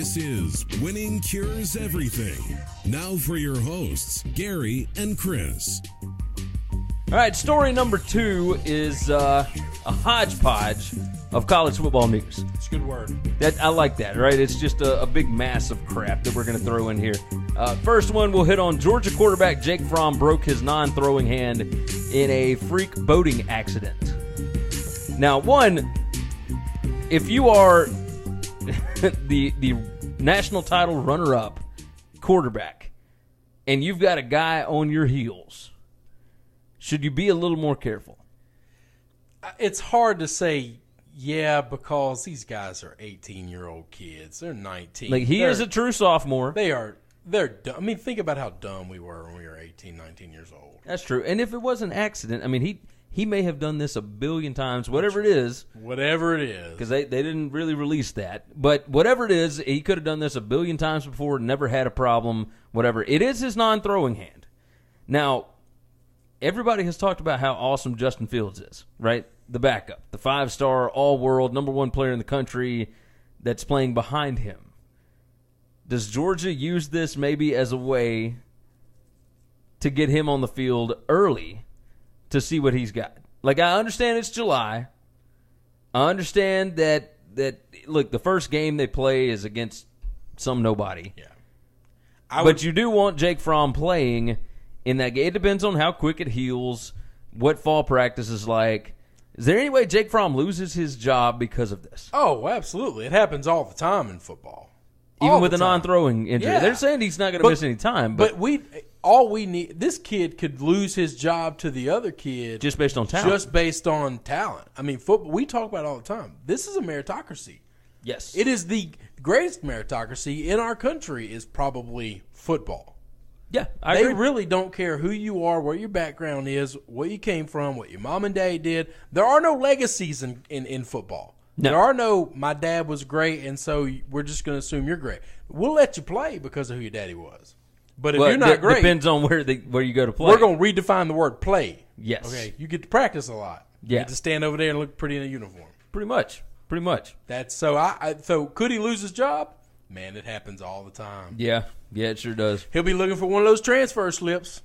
This is Winning Cures Everything. Now for your hosts, Gary and Chris. All right, story number 2 is a hodgepodge of college football news. It's a good word. I like that, right? It's just a big mass of crap that we're going to throw in here. First one, we'll hit on Georgia quarterback Jake Fromm broke his non-throwing hand in a freak boating accident. Now, one, if you are the national title runner-up quarterback and you've got a guy on your heels, should you be a little more careful? It's hard to say, yeah, because these guys are 18-year-old kids. They're 19. Like, he is a true sophomore. They're dumb. I mean, think about how dumb we were when we were 18, 19 years old. That's true. And if it was an accident, I mean, he may have done this a billion times, whatever it is. Whatever it is. Because they didn't really release that. But whatever it is, he could have done this a billion times before, never had a problem, whatever. It is his non-throwing hand. Now, everybody has talked about how awesome Justin Fields is, right? The backup, the 5-star, all-world, number 1 player in the country that's playing behind him. Does Georgia use this maybe as a way to get him on the field early to see what he's got? Like, I understand it's July. I understand that look, the first game they play is against some nobody. Yeah. But you do want Jake Fromm playing in that game. It depends on how quick it heals, what fall practice is like. Is there any way Jake Fromm loses his job because of this? Oh, absolutely. It happens all the time in football. Even with a non-throwing injury. Yeah. They're saying he's not going to miss any time. But all we need, this kid could lose his job to the other kid. Just based on talent. Just based on talent. I mean, football, we talk about it all the time. This is a meritocracy. Yes. It is the greatest meritocracy in our country is probably football. Yeah, They really don't care who you are, what your background is, where you came from, what your mom and dad did. There are no legacies in football. No. There are no, my dad was great, and so we're just going to assume you're great. We'll let you play because of who your daddy was. But if you're not great, depends on where you go to play. we're going to redefine the word play. Yes. Okay, you get to practice a lot. Yeah. You get to stand over there and look pretty in a uniform. Pretty much. That's so. So could he lose his job? Man, it happens all the time. Yeah, it sure does. He'll be looking for one of those transfer slips.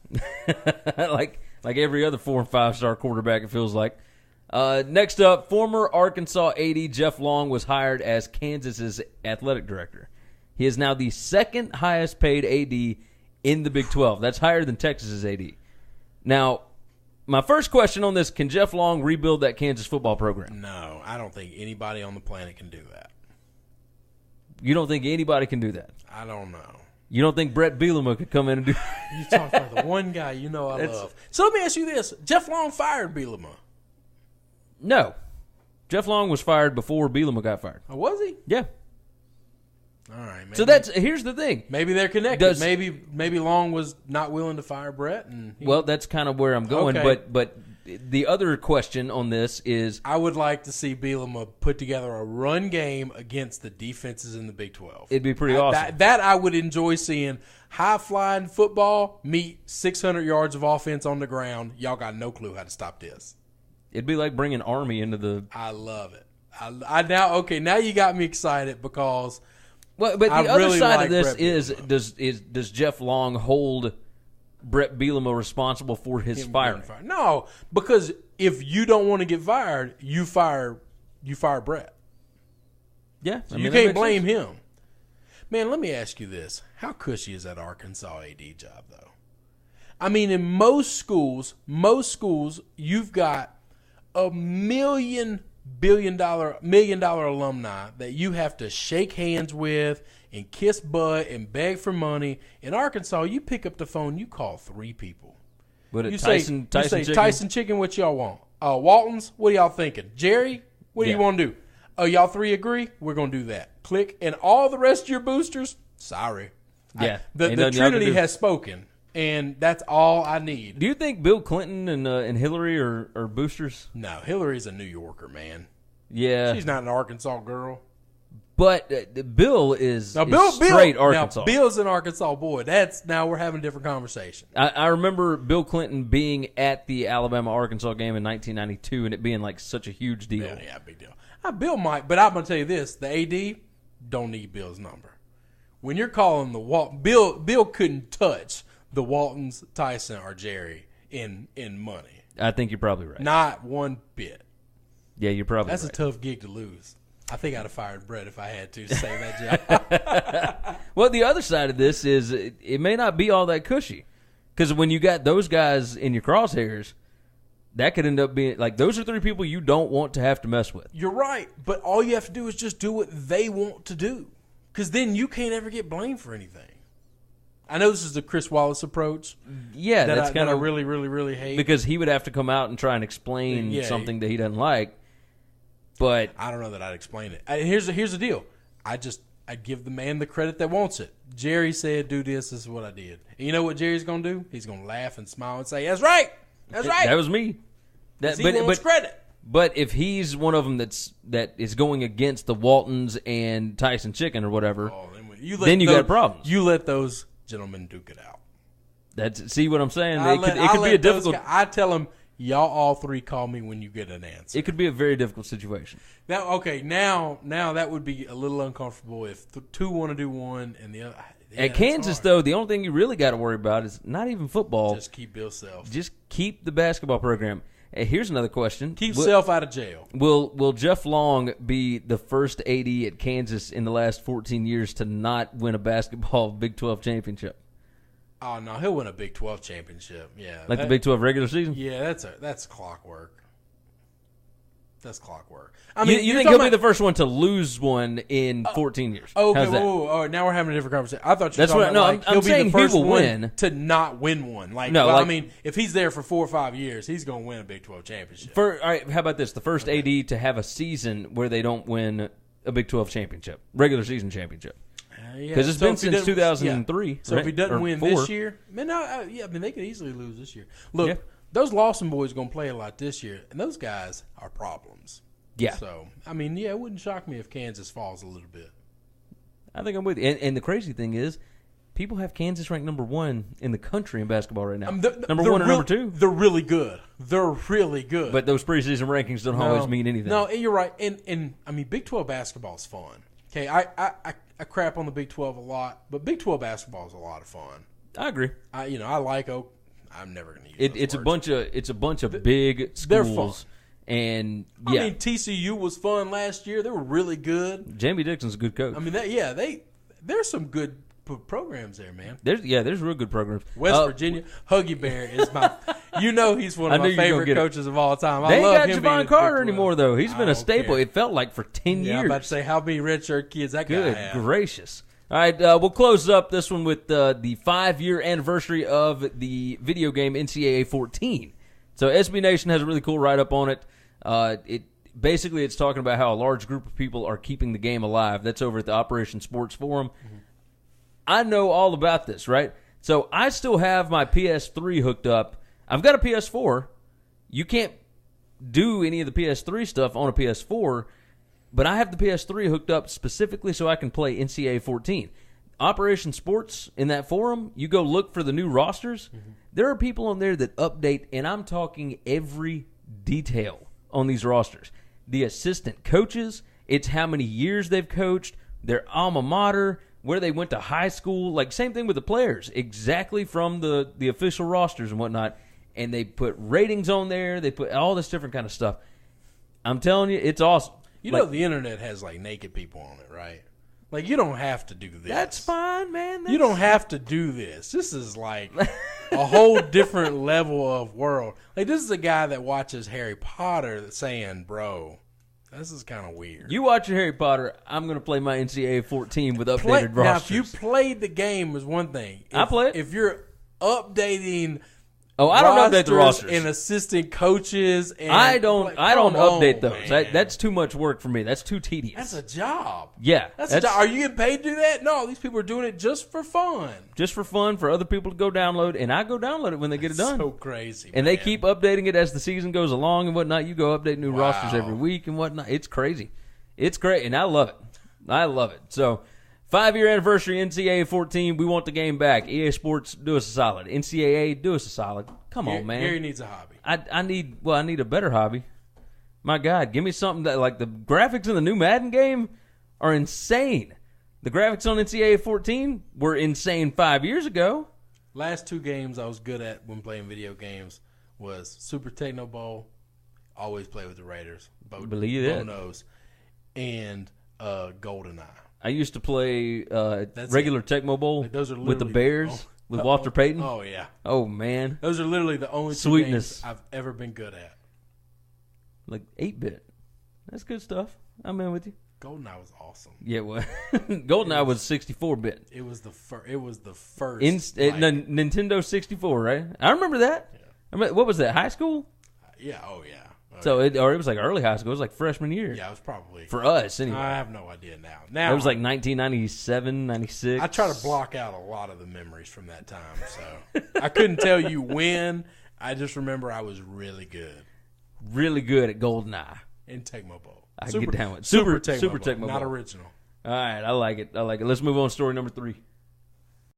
like every other 4- and 5-star quarterback, it feels like. Next up, former Arkansas AD Jeff Long was hired as Kansas's athletic director. He is now the second highest paid AD in the Big 12. That's higher than Texas's AD. Now, my first question on this, can Jeff Long rebuild that Kansas football program? No, I don't think anybody on the planet can do that. You don't think anybody can do that? I don't know. You don't think Bret Bielema could come in and do You talk about the one guy I love. So let me ask you this. Jeff Long fired Bielema. No. Jeff Long was fired before Bielema got fired. Oh, was he? Yeah. All right. Maybe, So here's the thing. maybe they're connected. Maybe Long was not willing to fire Bret. Well, that's kind of where I'm going. Okay. But the other question on this is, I would like to see Bielema put together a run game against the defenses in the Big 12. it'd be pretty awesome. That I would enjoy seeing. High-flying football meet 600 yards of offense on the ground. Y'all got no clue how to stop this. It'd be like bringing Army into the. I love it. Now you got me excited because. Well, but the other really side like of this Bret does Jeff Long hold Bret Bielema responsible for his firing? No, because if you don't want to get fired, you fire Bret. Yeah, So you can't blame him. Man, let me ask you this: how cushy is that Arkansas AD job, though? I mean, in most schools, you've got a million dollar alumni that you have to shake hands with and kiss butt and beg for money. In Arkansas, you pick up the phone, you call 3 people. You say Tyson Chicken, what y'all want? Walton's, what are y'all thinking? Jerry, what do you want to do? Y'all 3 agree? We're going to do that. Click. And all the rest of your boosters, sorry. Yeah. The Trinity has spoken, and that's all I need. Do you think Bill Clinton and Hillary are boosters? No, Hillary's a New Yorker, man. Yeah. She's not an Arkansas girl. But Bill is straight Arkansas. Now, Bill's an Arkansas boy. Now we're having a different conversation. I remember Bill Clinton being at the Alabama-Arkansas game in 1992 and it being like such a huge deal. Yeah, big deal. Bill might, but I'm going to tell you this. The AD don't need Bill's number. when you're calling the Bill couldn't touch the Waltons, Tyson, or Jerry in money. I think you're probably right. Not one bit. Yeah, you're probably That's right. a tough gig to lose. I think I'd have fired Bret if I had to save that job. Well, the other side of this is it may not be all that cushy. Because when you got those guys in your crosshairs, that could end up being like those are three people you don't want to have to mess with. You're right, but all you have to do is just do what they want to do, because then you can't ever get blamed for anything. I know this is the Chris Wallace approach. Yeah, that's kind of I really, really, really hate, because he would have to come out and try and explain something that he doesn't like. But I don't know that I'd explain it. Here's the deal. I give the man the credit that wants it. Jerry said, "Do this. This is what I did." And you know what Jerry's gonna do? He's gonna laugh and smile and say, "That's right. That's right. That was me." He wants credit. But if he's one of them that is going against the Waltons and Tyson Chicken or whatever, then you got problems. You let those gentlemen duke it out. See what I'm saying? It could be a difficult. I tell them, y'all all three call me when you get an answer. It could be a very difficult situation. Now that would be a little uncomfortable if two want to do one and the other. Yeah, At Kansas, though, the only thing you really got to worry about is not even football. Just keep Bill Self. Just keep the basketball program. Here's another question. Keep Self out of jail. Will Jeff Long be the first AD at Kansas in the last 14 years to not win a basketball Big 12 championship? Oh, no, he'll win a Big 12 championship. Yeah, the Big 12 regular season? Yeah, that's clockwork. That's clockwork. I mean, you think he'll be the first one to lose one in 14 years? Okay, how's that? whoa, now we're having a different conversation. I thought you were That's talking about I'm he'll be saying the first he will one win to not win one. I mean, if he's there for 4 or 5 years, he's going to win a Big 12 championship. All right, how about this? The first AD to have a season where they don't win a Big 12 championship, regular season championship. Because it's been since 2003. Yeah. So right? if he doesn't win this year, they could easily lose this year. Look, those Lawson boys are going to play a lot this year, and those guys are problems. Yeah. So, I mean, it wouldn't shock me if Kansas falls a little bit. I think I'm with you. And the crazy thing is, people have Kansas ranked number 1 in the country in basketball right now. Number 1 and number 2. They're really good. They're really good. But those preseason rankings don't always mean anything. No, you're right. And I mean, Big 12 basketball is fun. Okay, I crap on the Big 12 a lot, but Big 12 basketball is a lot of fun. I agree. I like Oak. I'm never going to use those words. It's a bunch of big schools. They're fun. And I mean, TCU was fun last year. They were really good. Jamie Dixon's a good coach. I mean, there's some good programs there, man. There's real good programs. West Virginia, Huggy Bear is my. He's one of my favorite coaches of all time. They I love ain't him. got Javon Carter anymore, though. He's been a staple. Care. It felt like for 10 years. I'm about to say, how many redshirt kids that guy had? Good gracious. All right, we'll close up this one with the 5-year anniversary of the video game NCAA 14. So SB Nation has a really cool write-up on it. It's talking about how a large group of people are keeping the game alive. That's over at the Operation Sports Forum. Mm-hmm. I know all about this, right? So I still have my PS3 hooked up. I've got a PS4. You can't do any of the PS3 stuff on a PS4, but I have the PS3 hooked up specifically so I can play NCAA 14. Operation Sports, in that forum, you go look for the new rosters. Mm-hmm. There are people on there that update, and I'm talking every detail on these rosters. The assistant coaches, it's how many years they've coached, their alma mater, where they went to high school, like same thing with the players, exactly from the official rosters and whatnot. And they put ratings on there, they put all this different kind of stuff. I'm telling you, it's awesome. You know the internet has like naked people on it, right? Like, you don't have to do this. That's fine, man. You don't have to do this. This is like a whole different level of world. Like, this is a guy that watches Harry Potter that's saying, bro, this is kind of weird. You watch Harry Potter, I'm going to play my NCAA 14 with updated rosters. Now, if you played the game is one thing. I play it. If you're updating... Oh, I don't update the rosters and assistant coaches. And I don't update those. That's too much work for me. That's too tedious. That's a job. Yeah, that's a job. Are you getting paid to do that? No, these people are doing it just for fun. Just for fun, for other people to go download, and I go download it when they get it done. So crazy, and they keep updating it as the season goes along and whatnot. You go update new rosters every week and whatnot. It's crazy. It's great, and I love it. I love it. So. 5-year anniversary NCAA 14. We want the game back. EA Sports, do us a solid. NCAA, do us a solid. Come on, man. Gary needs a hobby. I need a better hobby. My God, give me something that, like, the graphics in the new Madden game are insane. The graphics on NCAA 14 were insane 5 years ago. Last 2 games I was good at when playing video games was Super Techno Bowl. Always play with the Raiders. Believe that. Bonos. And GoldenEye. I used to play regular Tecmo Bowl those are with the Bears, with Walter Payton. Oh, yeah. Oh, man. Those are literally the only 2 games I've ever been good at. Like 8-bit. That's good stuff. I'm in with you. GoldenEye was awesome. Yeah, well, GoldenEye was 64-bit. It was the first. Nintendo 64, right? I remember that. Yeah. I mean, what was that? High school? Yeah. Oh yeah. So it was like early high school. It was like freshman year. Yeah, it was probably for us anyway. I have no idea now. Now it was like 1997, 96. I try to block out a lot of the memories from that time, so I couldn't tell you when. I just remember I was really good at GoldenEye in Tecmo Bowl. I can get down with Super Tecmo Bowl, not original. All right, I like it. Let's move on to story number 3.